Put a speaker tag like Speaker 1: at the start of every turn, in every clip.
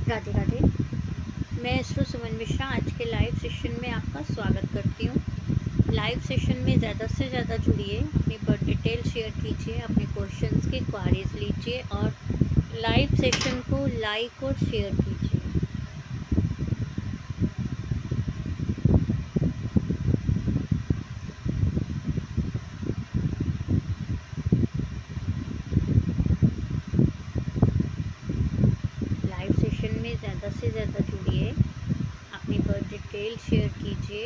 Speaker 1: राधे राधे। मैं इसरो सुमन मिश्रा आज के लाइव सेशन में आपका स्वागत करती हूँ। लाइव सेशन में ज़्यादा से ज़्यादा जुड़िए, अपनी बर्थ डिटेल शेयर कीजिए, अपने क्वेश्चंस की क्वारीज लीजिए और लाइव सेशन को लाइक और शेयर कीजिए। लाइव सेशन में ज़्यादा से ज़्यादा जुड़िए, अपनी बर्थ डिटेल शेयर कीजिए,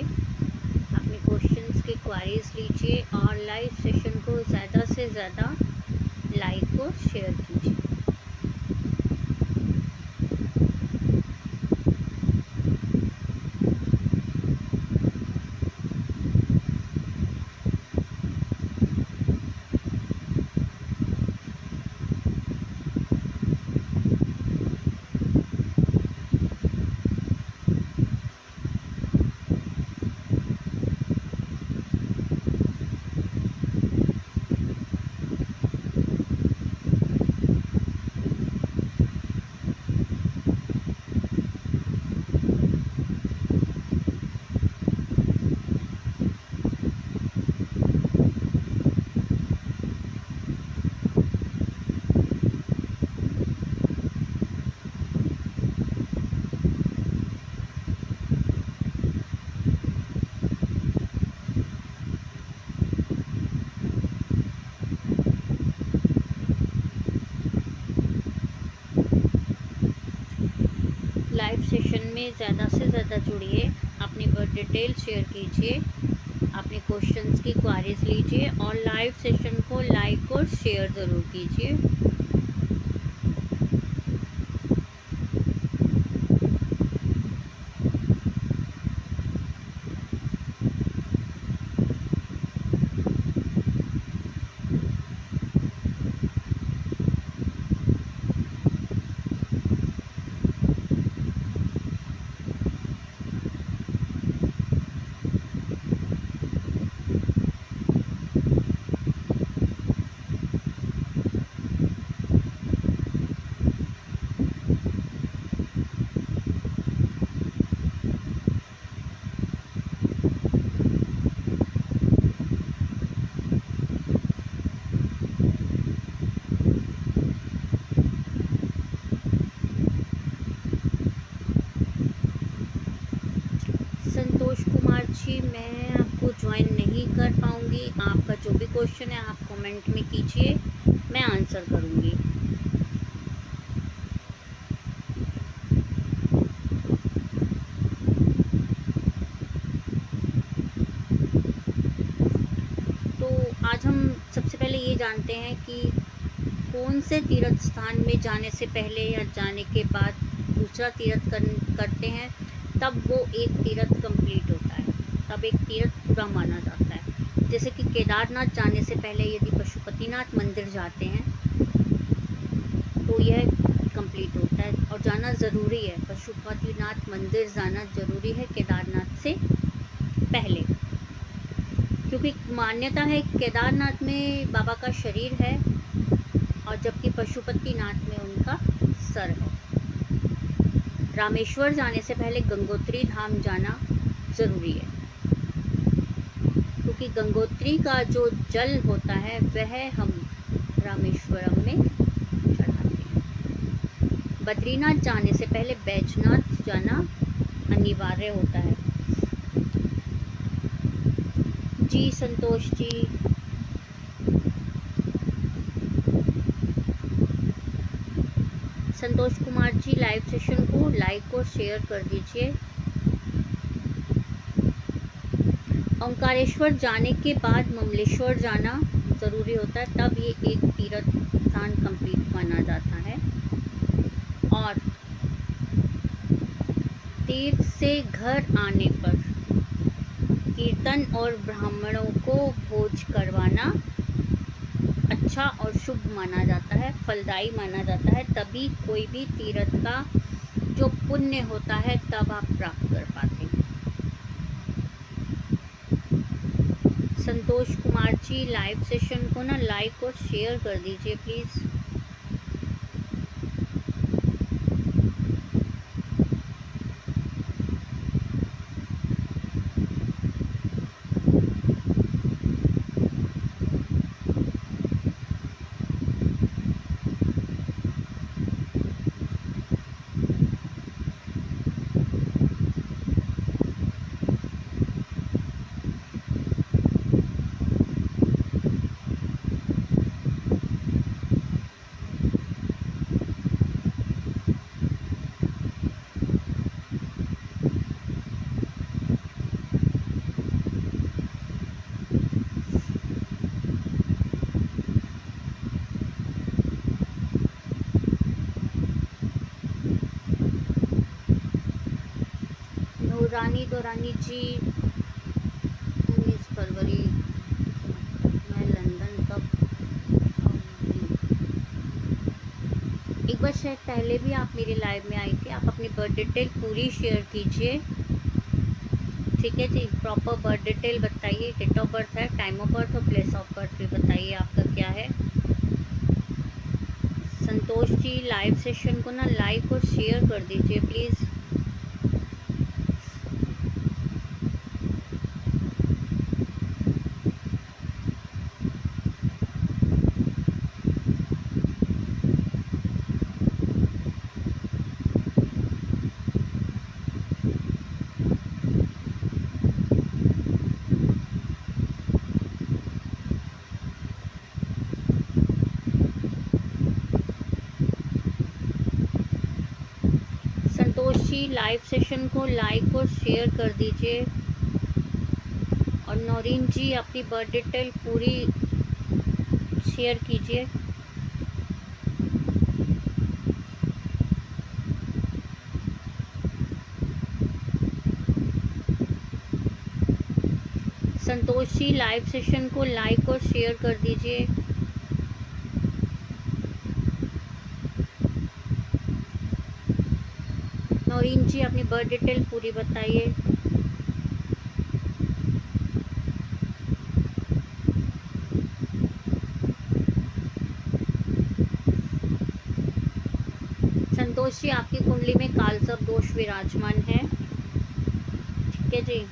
Speaker 1: अपने क्वेश्चंस की क्वारीज लीजिए और लाइव सेशन को ज़्यादा से ज़्यादा लाइक और शेयर कीजिए। लाइव सेशन में ज़्यादा से ज़्यादा जुड़िए, अपनी बर्थ डिटेल शेयर कीजिए, अपने क्वेश्चंस की क्वारीज लीजिए और लाइव सेशन को लाइक और शेयर ज़रूर कीजिए। संतोष कुमार जी, मैं आपको ज्वाइन नहीं कर पाऊंगी। आपका जो भी क्वेश्चन है आप कमेंट में कीजिए, मैं आंसर करूंगी। तो आज हम सबसे पहले ये जानते हैं कि कौन से तीर्थ स्थान में जाने से पहले या जाने के बाद दूसरा तीर्थ करते हैं, तब वो एक तीर्थ कंप्लीट होता है, तब एक तीर्थ पूरा माना जाता है। जैसे कि केदारनाथ जाने से पहले यदि पशुपतिनाथ मंदिर जाते हैं तो यह कंप्लीट होता है और जाना ज़रूरी है। पशुपतिनाथ मंदिर जाना ज़रूरी है केदारनाथ से पहले, क्योंकि मान्यता है केदारनाथ में बाबा का शरीर है और जबकि पशुपतिनाथ में उनका सर है। रामेश्वर जाने से पहले गंगोत्री धाम जाना ज़रूरी है, क्योंकि गंगोत्री का जो जल होता है वह हम रामेश्वरम में चढ़ाते हैं। बद्रीनाथ जाने से पहले बैजनाथ जाना अनिवार्य होता है। जी संतोष जी, संतोष कुमार जी, लाइव सेशन को लाइक और शेयर कर दीजिए। ओंकारेश्वर जाने के बाद ममलेश्वर जाना ज़रूरी होता है, तब ये एक तीर्थ स्थान कंप्लीट माना जाता है। और तीर्थ से घर आने पर कीर्तन और ब्राह्मणों को भोज करवाना अच्छा और शुभ माना जाता है, फलदायी माना जाता है। तभी कोई भी तीर्थ का जो पुण्य होता है तब आप प्राप्त कर पाते हैं। संतोष कुमार जी, लाइव सेशन को ना लाइक और शेयर कर दीजिए प्लीज़। दौरानी जी 19 फरवरी। मैं लंदन कब आऊँगी? एक बार शायद पहले भी आप मेरे लाइव में आई थी। आप अपनी बर्थ डिटेल पूरी शेयर कीजिए, ठीक है जी। प्रॉपर बर्थ डिटेल बताइए, डेट ऑफ बर्थ है, टाइम ऑफ बर्थ और प्लेस ऑफ बर्थ भी बताइए आपका क्या है। संतोष जी लाइव सेशन को ना लाइक और शेयर कर दीजिए please. Santosh ji live session को लाइक और शेयर कर दीजिए। और नौरीन जी अपनी बर्थ डिटेल पूरी शेयर कीजिए। संतोष जी लाइव सेशन को लाइक और शेयर कर दीजिए। नौरीन जी अपनी बर्थ डिटेल पूरी बताइए। संतोष जी आपकी कुंडली में कालसर्प दोष विराजमान है, ठीक है जी।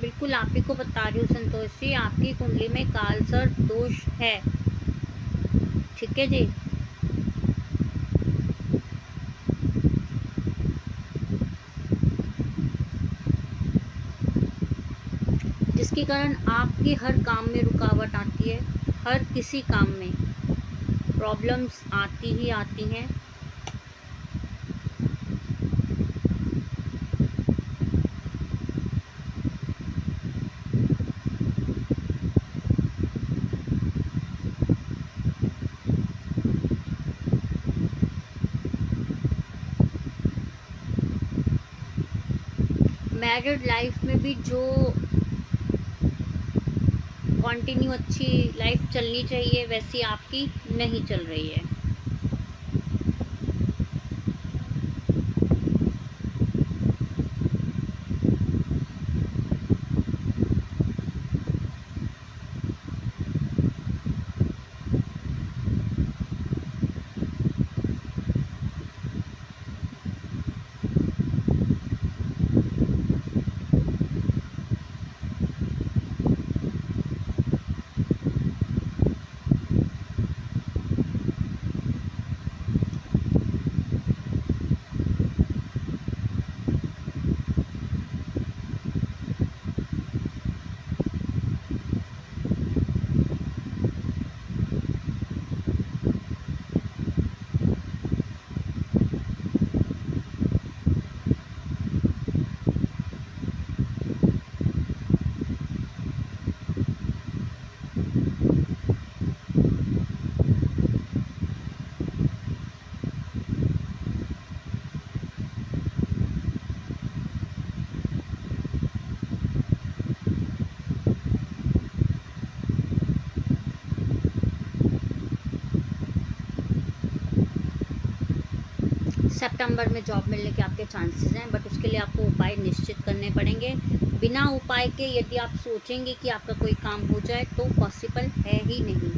Speaker 1: बिल्कुल आप ही को बता रही हूँ संतोष जी, आपकी कुंडली में कालसर्प दोष है, ठीक है जी। जिसके कारण आपके हर काम में रुकावट आती है, हर किसी काम में प्रॉब्लम्स आती ही आती हैं। मैरिड लाइफ में भी जो कंटिन्यू अच्छी लाइफ चलनी चाहिए वैसी आपकी नहीं चल रही है। सितंबर में जॉब मिलने के आपके चांसेस हैं, बट उसके लिए आपको उपाय निश्चित करने पड़ेंगे। बिना उपाय के यदि आप सोचेंगे कि आपका कोई काम हो जाए तो पॉसिबल है ही नहीं।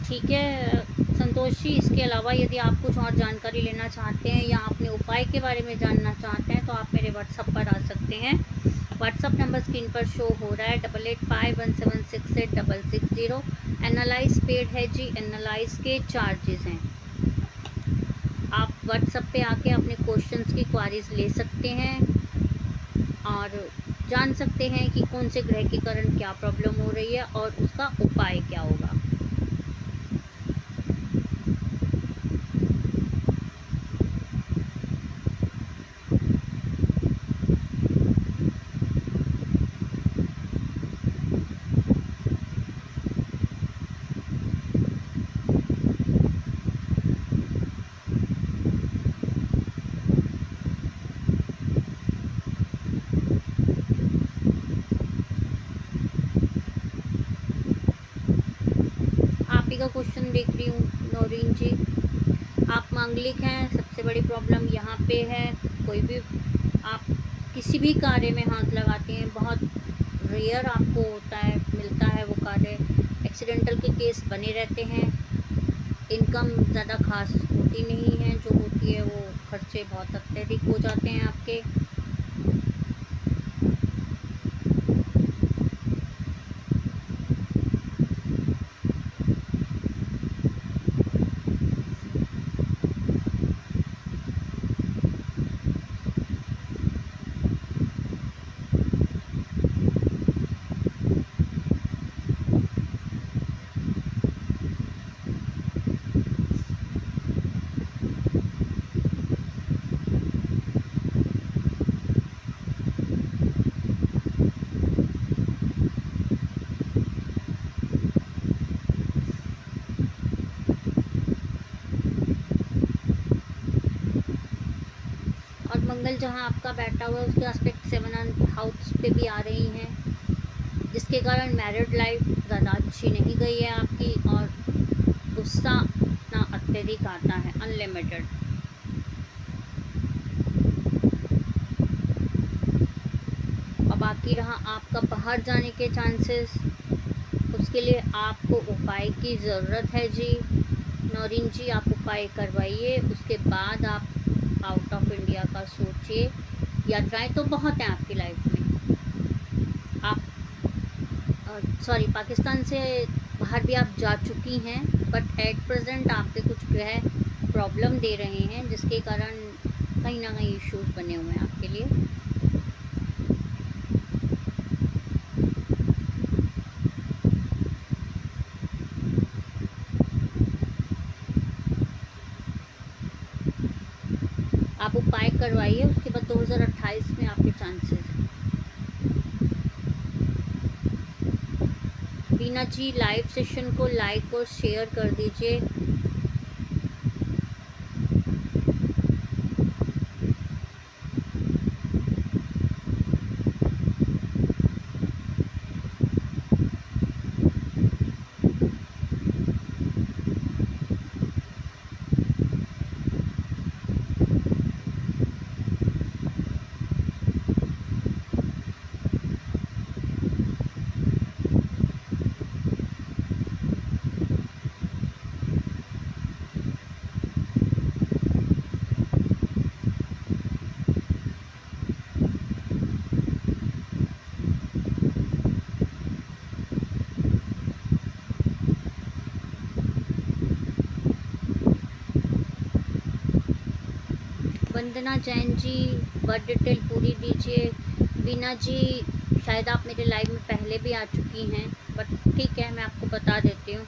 Speaker 1: ठीक है संतोष जी, इसके अलावा यदि आप कुछ और जानकारी लेना चाहते हैं या अपने उपाय के बारे में जानना चाहते हैं तो आप मेरे व्हाट्सएप पर आ सकते हैं। व्हाट्सएप नंबर स्क्रीन पर शो हो रहा है 8851768660। एनालाइज पेड है जी, एनालाइज के चार्जेस हैं। आप व्हाट्सएप पे आके अपने क्वेश्चंस की क्वारीज ले सकते हैं और जान सकते हैं कि कौन से ग्रह के कारण क्या प्रॉब्लम हो रही है और उसका उपाय क्या होगा। आप ही का क्वेश्चन देख रही हूँ नौरीन जी। आप मांगलिक हैं, सबसे बड़ी प्रॉब्लम यहाँ पे है। कोई भी आप किसी भी कार्य में हाथ लगाते हैं, बहुत रेयर आपको होता है, मिलता है वो कार्य। एक्सीडेंटल के केस बने रहते हैं। इनकम ज़्यादा खास होती नहीं है, जो होती है वो खर्चे बहुत अत्यधिक हो जाते हैं आपके। और मंगल जहाँ आपका बैठा हुआ है उसके एस्पेक्ट 7 हाउस पे भी आ रही हैं, जिसके कारण मैरिड लाइफ ज़्यादा अच्छी नहीं गई है आपकी और गुस्सा ना अत्यधिक आता है, अनलिमिटेड। और बाकी रहा आपका बाहर जाने के चांसेस, उसके लिए आपको उपाय की ज़रूरत है जी। नौरीन जी आप उपाय करवाइए, उसके बाद आप आउट ऑफ इंडिया का सोचिए। यात्राएं तो बहुत हैं आपकी लाइफ में, आप सॉरी पाकिस्तान से बाहर भी आप जा चुकी हैं, बट एट प्रेजेंट आपके कुछ ग्रह प्रॉब्लम दे रहे हैं, जिसके कारण कहीं ना कहीं इश्यूज बने हुए हैं आपके लिए। आप उपाय करवाइए, उसके बाद 2028 में आपके चांसेस हैं। बीना जी लाइव सेशन को लाइक और शेयर कर दीजिए। वंदना जैन जी बर्थ डिटेल पूरी दीजिए। बीना जी शायद आप मेरे लाइव में पहले भी आ चुकी हैं, बट ठीक है, मैं आपको बता देती हूँ।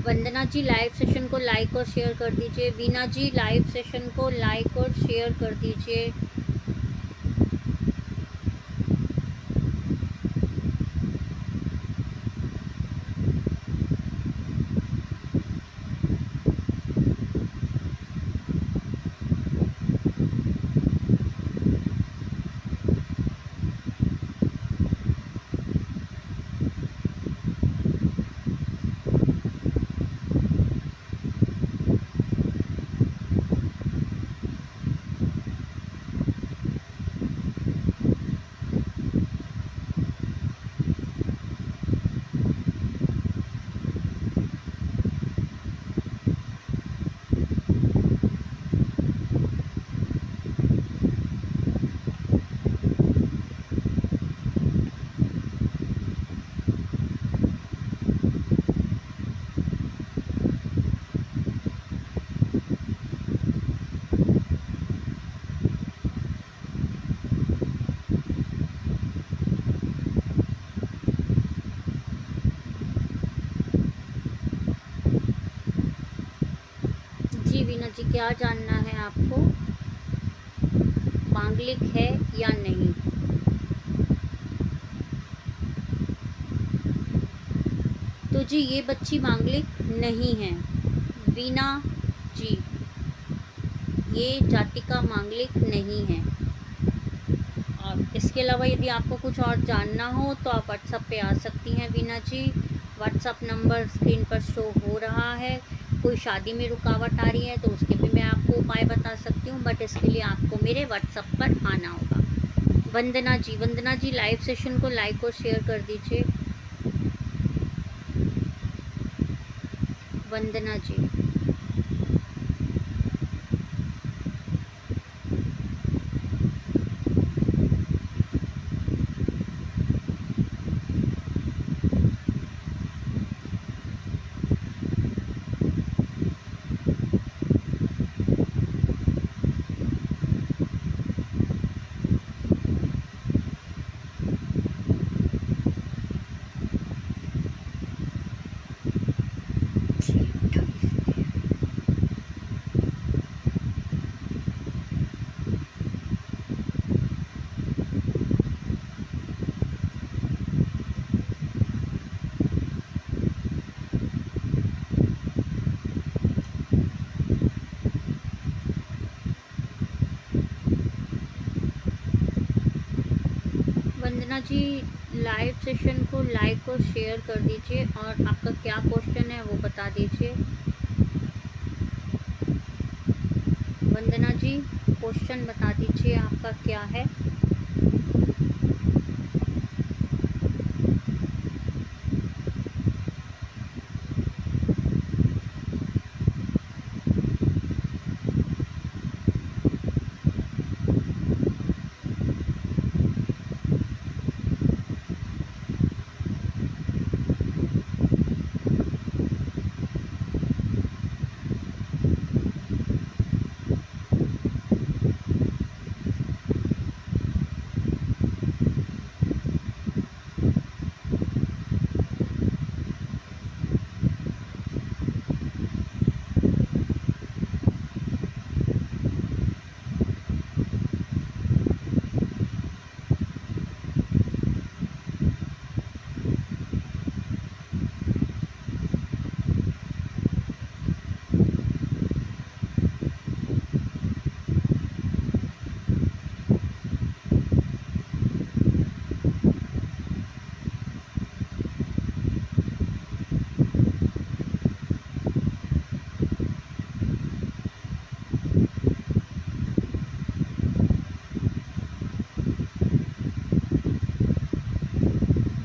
Speaker 1: वंदना जी लाइव सेशन को लाइक और शेयर कर दीजिए। वीना जी लाइव सेशन को लाइक और शेयर कर दीजिए। जी वीना जी, क्या जानना है आपको? मांगलिक है या नहीं? तो जी ये बच्ची मांगलिक नहीं है वीना जी, ये जातिका मांगलिक नहीं है। और इसके अलावा यदि आपको कुछ और जानना हो तो आप व्हाट्सएप पे आ सकती हैं वीना जी। व्हाट्सएप नंबर स्क्रीन पर शो हो रहा है। कोई शादी में रुकावट आ रही है तो उसके भी मैं आपको उपाय बता सकती हूँ, बट इसके लिए आपको मेरे व्हाट्सएप पर आना होगा। वंदना जी लाइव सेशन को लाइक और शेयर कर दीजिए। वंदना जी, वंदना जी लाइव सेशन को लाइक और शेयर कर दीजिए और आपका क्या क्वेश्चन है वो बता दीजिए। वंदना जी क्वेश्चन बता दीजिए आपका क्या है।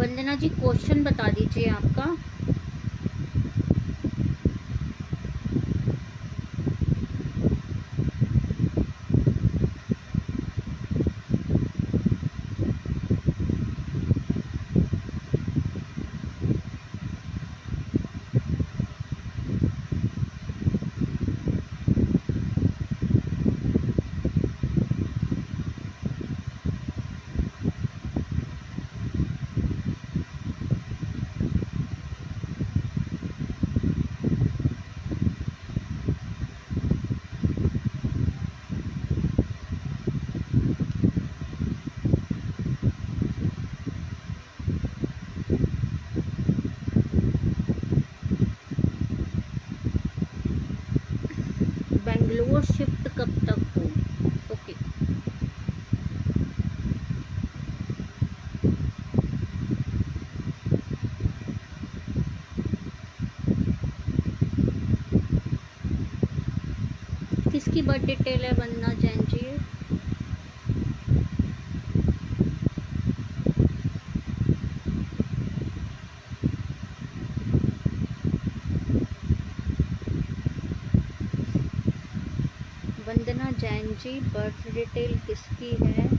Speaker 1: वंदना जी क्वेश्चन बता दीजिए आपका। और शिफ्ट कब तक हो? ओके, किसकी बर्थ डिटेल है वंदना जैन जी? वंदना जैन जी, बर्थ डिटेल किसकी है?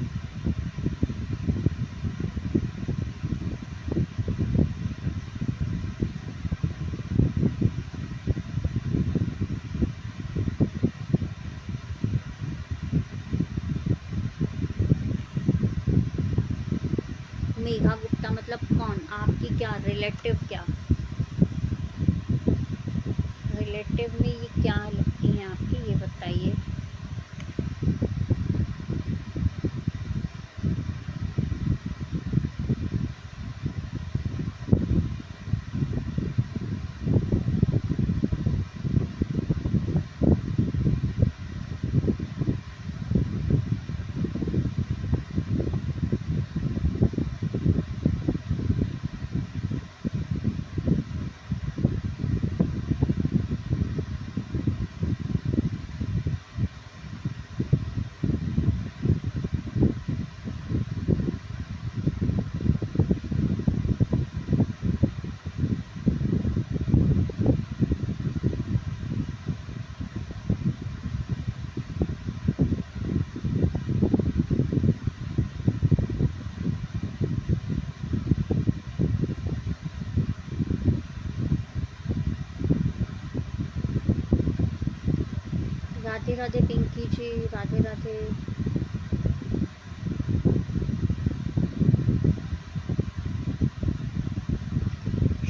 Speaker 1: मेघा गुप्ता मतलब कौन? आपकी क्या रिलेटिव? क्या रिलेटिव में ये क्या लगती हैं आपकी, ये बताइए। राधे राधे पिंकी जी, राधे राधे।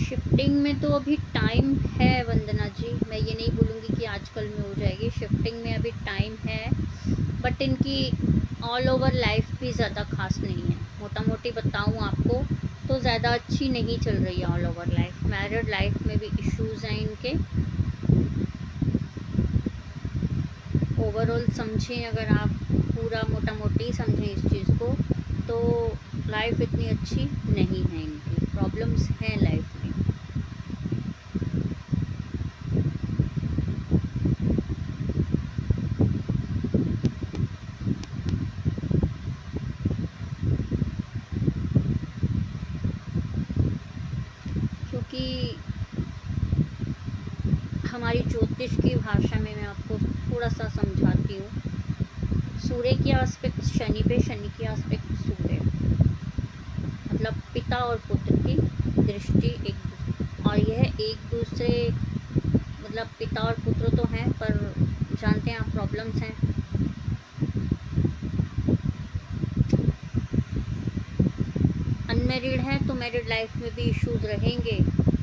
Speaker 1: शिफ्टिंग में तो अभी टाइम है वंदना जी, मैं ये नहीं बोलूँगी कि आजकल में हो जाएगी, शिफ्टिंग में अभी टाइम है, बट इनकी ऑल ओवर लाइफ भी ज़्यादा खास नहीं है। मोटा मोटी बताऊँ आपको तो ज़्यादा अच्छी नहीं चल रही है all over life. Married life में भी इश्यूज़ हैं इनके। ओवरऑल समझें अगर आप, पूरा मोटा मोटी समझें इस चीज़ को, तो लाइफ इतनी अच्छी नहीं है इनकी, प्रॉब्लम्स हैं लाइफ में। क्योंकि हमारी ज्योतिष की भाषा में मैं आपको थोड़ा सा समझाती हूँ। सूर्य की आस्पेक्ट शनि पे, शनि की आस्पेक्ट सूर्य, मतलब पिता और पुत्र की दृष्टि एक, और यह एक दूसरे, मतलब पिता और पुत्र तो हैं पर जानते हैं आप प्रॉब्लम्स हैं। अनमेरिड है तो मैरिड लाइफ में भी इश्यूज रहेंगे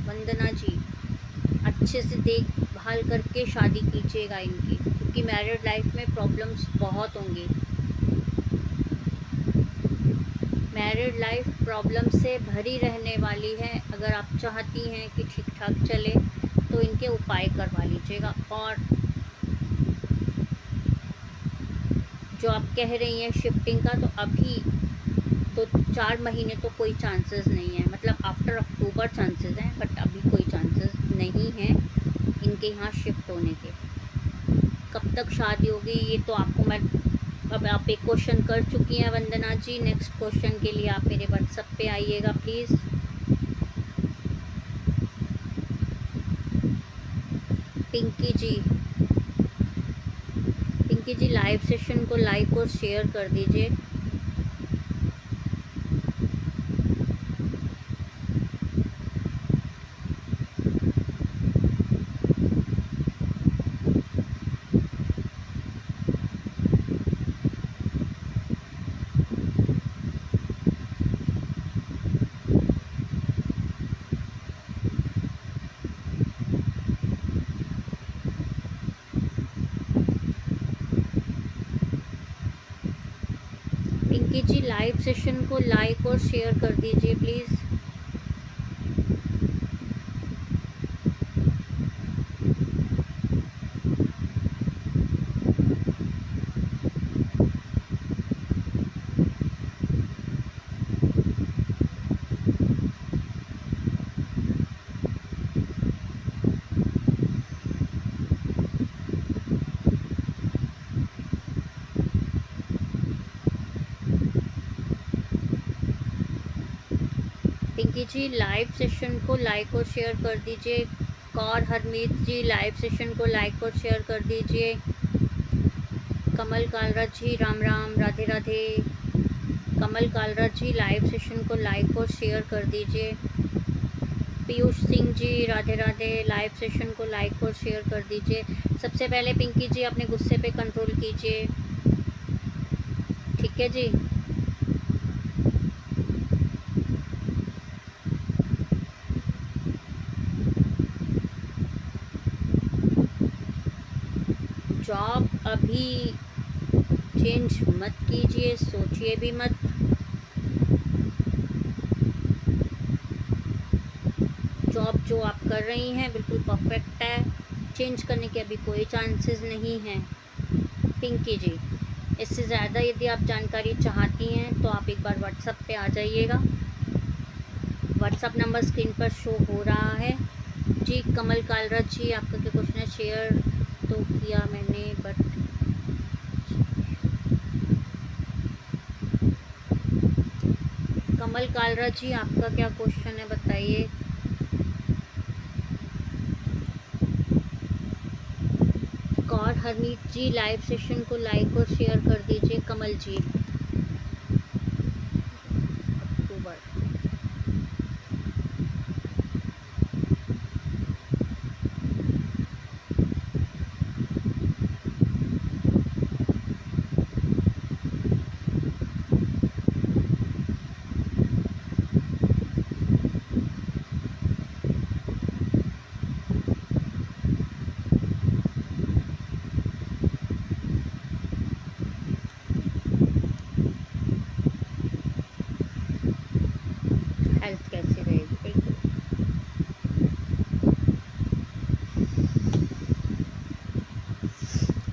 Speaker 1: वंदना जी, अच्छे से देखभाल करके शादी कीजिएगा इनकी, क्योंकि मैरिड लाइफ में प्रॉब्लम्स बहुत होंगी। मैरिड लाइफ प्रॉब्लम से भरी रहने वाली है। अगर आप चाहती हैं कि ठीक ठाक चले तो इनके उपाय करवा लीजिएगा। और जो आप कह रही हैं शिफ्टिंग का, तो अभी तो 4 महीने तो कोई चांसेस नहीं है, मतलब आफ्टर अक्टूबर चांसेस हैं, बट अभी कोई चांसेस नहीं हैं इनके यहाँ शिफ्ट होने के। कब तक शादी होगी ये तो आपको मैं, अब आप एक क्वेश्चन कर चुकी हैं वंदना जी, नेक्स्ट क्वेश्चन के लिए आप मेरे व्हाट्सएप पे आइएगा please. Pinky ji, Pinky ji live session को लाइक और शेयर कर दीजिए। पिंकी जी लाइव सेशन को लाइक और शेयर कर दीजिए please. Pinky ji live session को लाइक और शेयर कर दीजिए। कौर हरमीत जी लाइव सेशन को लाइक और शेयर कर दीजिए। कमल कालरा जी राम राम, राधे राधे। कमल कालरा जी लाइव सेशन को लाइक और शेयर कर दीजिए। पीयूष सिंह जी राधे राधे, लाइव सेशन को लाइक और शेयर कर दीजिए। सबसे पहले पिंकी जी अपने गुस्से पे कंट्रोल कीजिए, ठीक है जी। जॉब अभी चेंज मत कीजिए, सोचिए भी मत। जॉब जो आप कर रही हैं बिल्कुल परफेक्ट है, चेंज करने के अभी कोई चांसेस नहीं हैं पिंकी जी। इससे ज़्यादा यदि आप जानकारी चाहती हैं तो आप एक बार व्हाट्सएप पे आ जाइएगा। व्हाट्सएप नंबर स्क्रीन पर शो हो रहा है जी। कमल कालरा जी आपका क्या क्वेश्चन है? शेयर तो किया मैंने बट कमल कालरा जी आपका क्या क्वेश्चन है बताइए। कौर हरमीत जी लाइव सेशन को लाइक और शेयर कर दीजिए। कमल जी अक्टूबर हेल्थ कैसी रहेगी? बिल्कुल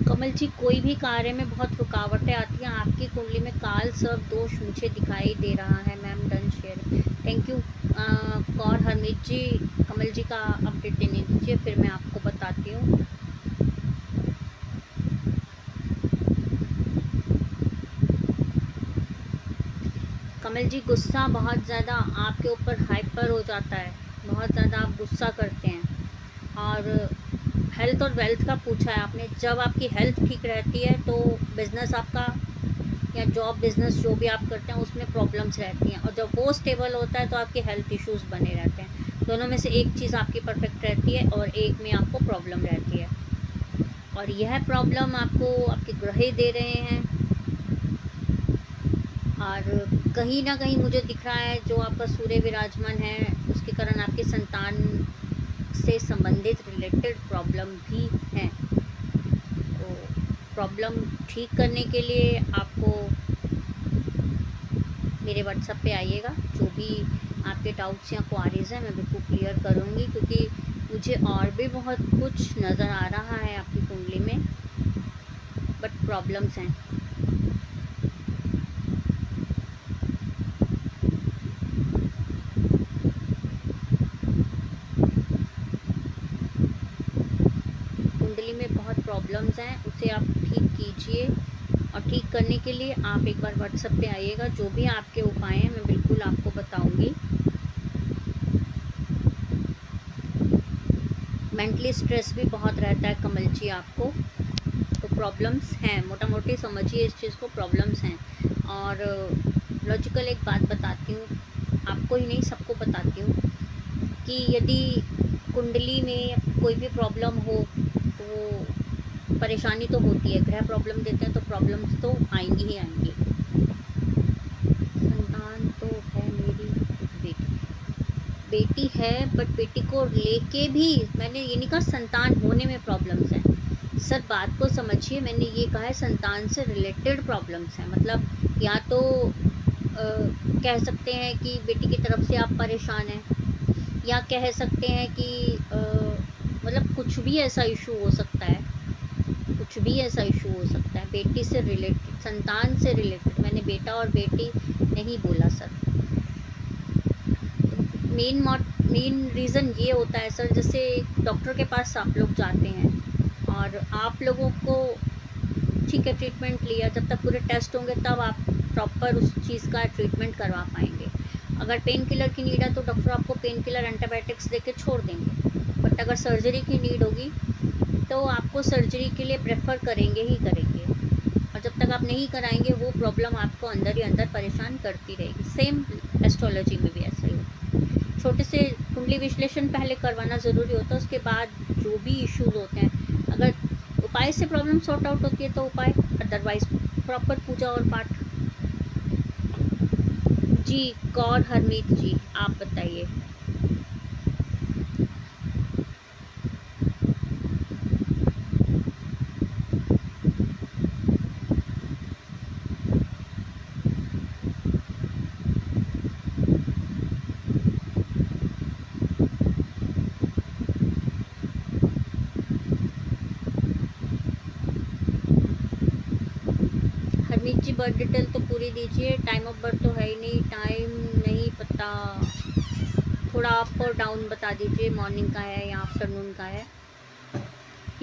Speaker 1: कमल जी, कोई भी कार्य में बहुत रुकावटें आती हैं। आपकी कुंडली में काल सर्प दोष मुझे दिखाई दे रहा है। Ma'am done share, thank you. Kaur Harmeet ji Kamal ji का अपडेट देने दीजिए, फिर मैं आपको बताती हूँ। कमल जी गुस्सा बहुत ज़्यादा आपके ऊपर हाइपर हो जाता है, बहुत ज़्यादा आप गुस्सा करते हैं। और हेल्थ और वेल्थ का पूछा है आपने। जब आपकी हेल्थ ठीक रहती है तो बिज़नेस आपका या जॉब बिज़नेस जो भी आप करते हैं उसमें प्रॉब्लम्स रहती हैं, और जब वो स्टेबल होता है तो आपके हेल्थ इश्यूज़ बने रहते हैं। दोनों में से एक चीज़ आपकी परफेक्ट रहती है और एक में आपको प्रॉब्लम रहती है, और यह प्रॉब्लम आपको आपके ग्रह दे रहे हैं। और कहीं ना कहीं मुझे दिख रहा है जो आपका सूर्य विराजमान है उसके कारण आपके संतान से संबंधित रिलेटेड प्रॉब्लम भी हैं। तो प्रॉब्लम ठीक करने के लिए आपको मेरे व्हाट्सएप पे आइएगा। जो भी आपके डाउट्स या क्वारीज हैं मैं बिल्कुल क्लियर करूँगी, क्योंकि मुझे और भी बहुत कुछ नज़र आ रहा है आपकी कुंडली में, बट प्रॉब्लम्स हैं। कुंडली में बहुत प्रॉब्लम्स हैं, उसे आप ठीक कीजिए। और ठीक करने के लिए आप एक बार व्हाट्सएप पे आइएगा। जो भी आपके उपाय हैं मैं बिल्कुल आपको बताऊंगी। मेंटली स्ट्रेस भी बहुत रहता है कमल जी आपको, तो प्रॉब्लम्स हैं, मोटा मोटी समझिए इस चीज़ को, प्रॉब्लम्स हैं। और लॉजिकल एक बात बताती हूँ, आपको ही नहीं सबको बताती हूँ, कि यदि कुंडली में कोई भी प्रॉब्लम हो तो परेशानी तो होती है। ग्रह प्रॉब्लम देते हैं तो प्रॉब्लम्स तो आएंगी ही आएंगी। संतान तो है मेरी बेटी है, बट बेटी को लेके भी मैंने ये नहीं कहा संतान होने में प्रॉब्लम्स हैं। सर बात को समझिए, मैंने ये कहा है संतान से रिलेटेड प्रॉब्लम्स हैं। मतलब या तो कह सकते हैं कि बेटी की तरफ से आप परेशान हैं, या कह सकते हैं कि मतलब कुछ भी ऐसा इशू हो सकता है, कुछ भी ऐसा इशू हो सकता है बेटी से रिलेटेड, संतान से रिलेटेड। मैंने बेटा और बेटी नहीं बोला सर। मेन रीज़न ये होता है सर, जैसे डॉक्टर के पास आप लोग जाते हैं और आप लोगों को ठीक है ट्रीटमेंट लिया, जब तक पूरे टेस्ट होंगे तब आप प्रॉपर उस चीज़ का ट्रीटमेंट करवा पाएंगे। अगर पेन किलर की नीड है तो डॉक्टर आपको पेन किलर एंटीबायोटिक्स दे के छोड़ देंगे, बट अगर सर्जरी की नीड होगी तो आपको सर्जरी के लिए प्रेफर करेंगे ही करेंगे, और जब तक आप नहीं कराएंगे वो प्रॉब्लम आपको अंदर ही अंदर परेशान करती रहेगी। सेम एस्ट्रोलॉजी में भी ऐसा ही होता है। छोटे से कुंडली विश्लेषण पहले करवाना ज़रूरी होता है, उसके बाद जो भी इश्यूज होते हैं, अगर उपाय से प्रॉब्लम सॉर्ट आउट होती है तो उपाय, अदरवाइज प्रॉपर पूजा और पाठ। जी गौर हरमीत जी, आप बताइए। हरमीत जी बर्थ डिटेल तो पूरी दीजिए, टाइम ऑफ बर्थ तो है ही नहीं, टाइम नहीं पता, थोड़ा अप और डाउन बता दीजिए, मॉर्निंग का है या आफ्टरनून का है,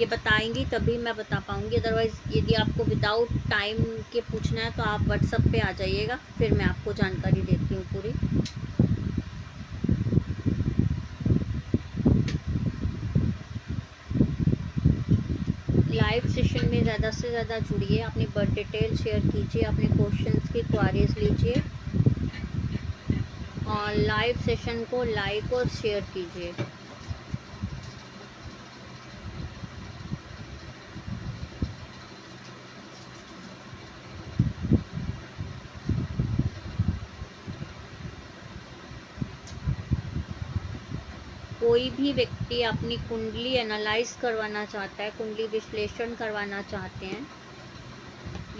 Speaker 1: ये बताएंगी तभी मैं बता पाऊंगी। अदरवाइज़ यदि आपको विदाउट टाइम के पूछना है तो आप व्हाट्सएप पे आ जाइएगा, फिर मैं आपको जानकारी देती हूँ पूरी। लाइव सेशन में ज़्यादा से ज़्यादा जुड़िए, अपनी बर्थ डिटेल शेयर कीजिए, अपने क्वेश्चंस की क्वारीज लीजिए और लाइव सेशन को लाइक और शेयर कीजिए। कोई भी व्यक्ति अपनी कुंडली एनालाइज करवाना चाहता है, कुंडली विश्लेषण करवाना चाहते हैं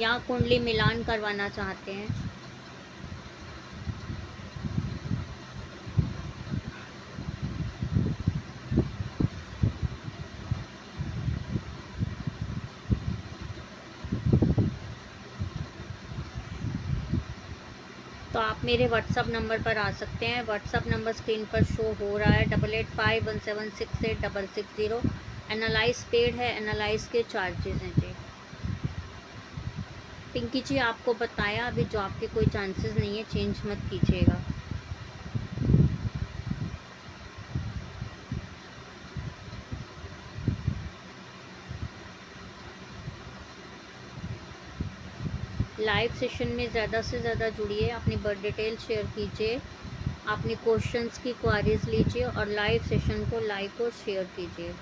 Speaker 1: या कुंडली मिलान करवाना चाहते हैं, तो आप मेरे व्हाट्सअप नंबर पर आ सकते हैं। व्हाट्सअप नंबर स्क्रीन पर शो हो रहा है, 8851768660। एनालाइज पेड है, एनालाइज के चार्जेस हैं जी। पिंकी जी आपको बताया अभी जॉब के कोई चांसेस नहीं है, चेंज मत कीजिएगा। लाइव सेशन में ज़्यादा से ज़्यादा जुड़िए, अपनी बर्थ डिटेल शेयर कीजिए, अपने क्वेश्चंस की क्वारीज लीजिए और लाइव सेशन को लाइक और शेयर कीजिए।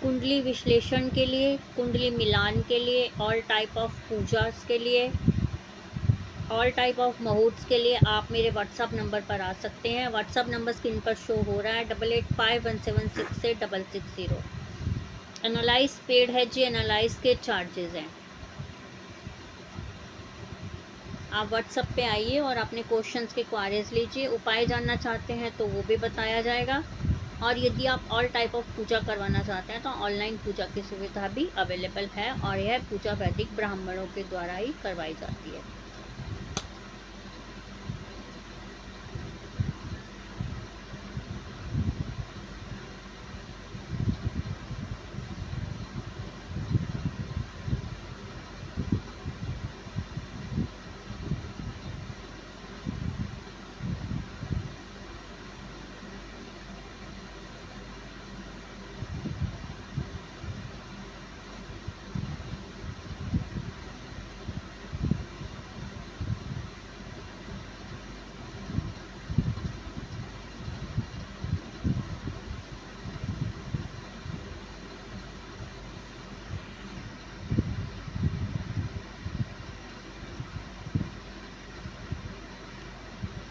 Speaker 1: कुंडली विश्लेषण के लिए, कुंडली मिलान के लिए, ऑल टाइप ऑफ पूजास के लिए, ऑल टाइप ऑफ मुहूर्त के लिए आप मेरे व्हाट्सअप नंबर पर आ सकते हैं। व्हाट्सअप नंबर स्क्रीन पर शो हो रहा है, 8851768660। एनालाइज पेड है जी, एनालाइज के चार्जेस हैं। आप व्हाट्सएप पे आइए और अपने क्वेश्चंस के क्वारीज लीजिए, उपाय जानना चाहते हैं तो वो भी बताया जाएगा, और यदि आप ऑल टाइप ऑफ पूजा करवाना चाहते हैं तो ऑनलाइन पूजा की सुविधा भी अवेलेबल है, और यह पूजा वैदिक ब्राह्मणों के द्वारा ही करवाई जाती है।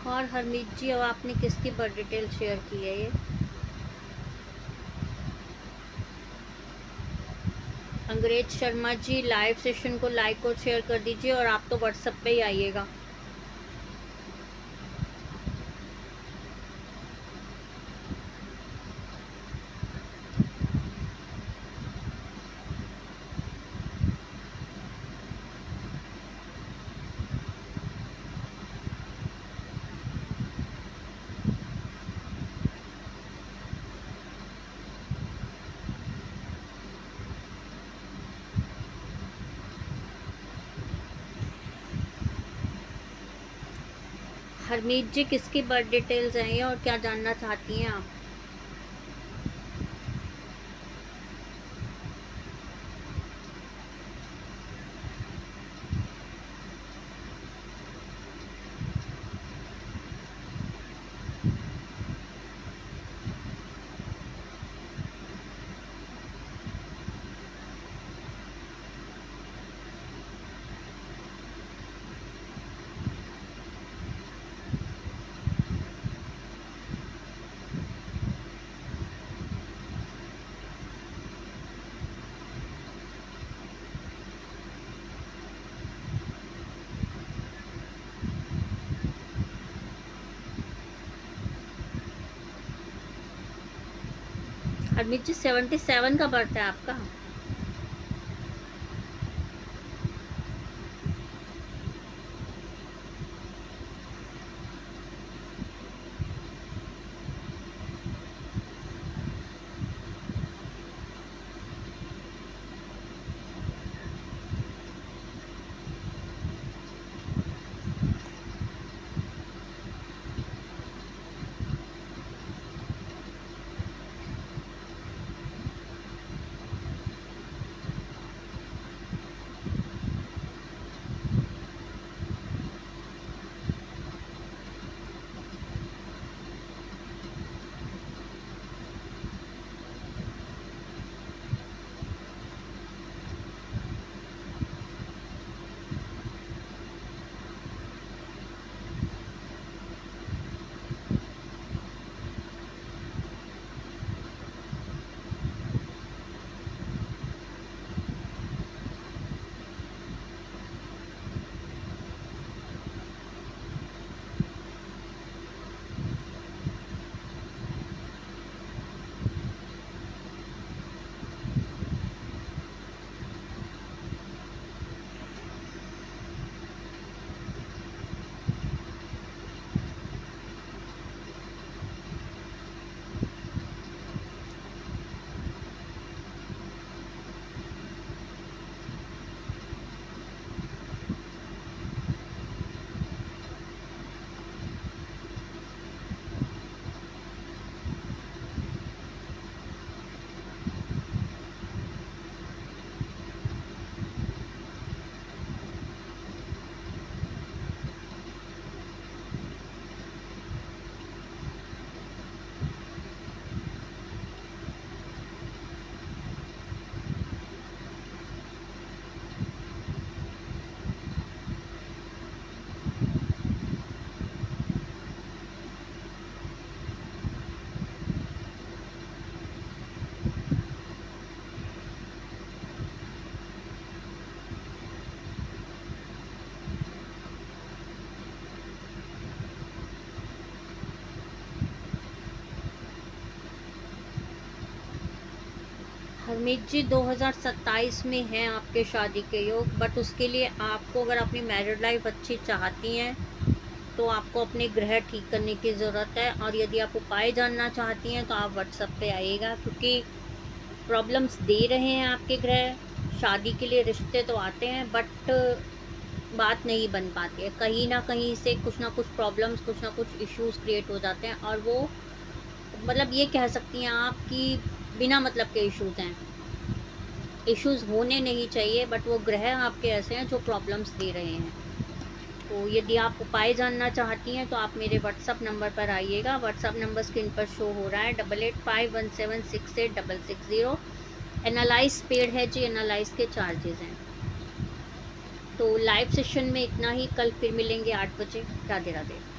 Speaker 1: और हरमीत जी, अब आपने किसकी बर्थ डिटेल शेयर की है ये? अंग्रेज शर्मा जी, लाइव सेशन को लाइक और शेयर कर दीजिए और आप तो व्हाट्सएप पे ही आइएगा। हरमीत जी, किसकी बर्थ डिटेल्स हैं ये और क्या जानना चाहती हैं आप? हरमीत जी, 77 का बर्थ है आपका? हरमीत जी, 2027 में हैं आपके शादी के योग, बट उसके लिए आपको, अगर अपनी मैरिड लाइफ अच्छी चाहती हैं तो आपको अपने ग्रह ठीक करने की ज़रूरत है। और यदि आप उपाय जानना चाहती हैं तो आप व्हाट्सएप पे आइएगा, क्योंकि प्रॉब्लम्स दे रहे हैं आपके ग्रह। शादी के लिए रिश्ते तो आते हैं, बट बात नहीं बन पाती है। कहीं ना कहीं से कुछ ना कुछ प्रॉब्लम्स, कुछ ना कुछ इश्यूज क्रिएट हो जाते हैं, और वो, मतलब ये कह सकती हैं आप कि बिना मतलब के इश्यूज हैं। इश्यूज होने नहीं चाहिए, बट वो ग्रह आपके ऐसे हैं जो प्रॉब्लम्स दे रहे हैं। तो यदि आप उपाय जानना चाहती हैं तो आप मेरे व्हाट्सअप नंबर पर आइएगा। व्हाट्सअप नंबर स्क्रीन पर शो हो रहा है, 8851768660। एनालाइज पेड है जी, एनालाइज के चार्जेस हैं। तो लाइव सेशन में इतना ही। कल फिर मिलेंगे 8 बजे। राधे राधे।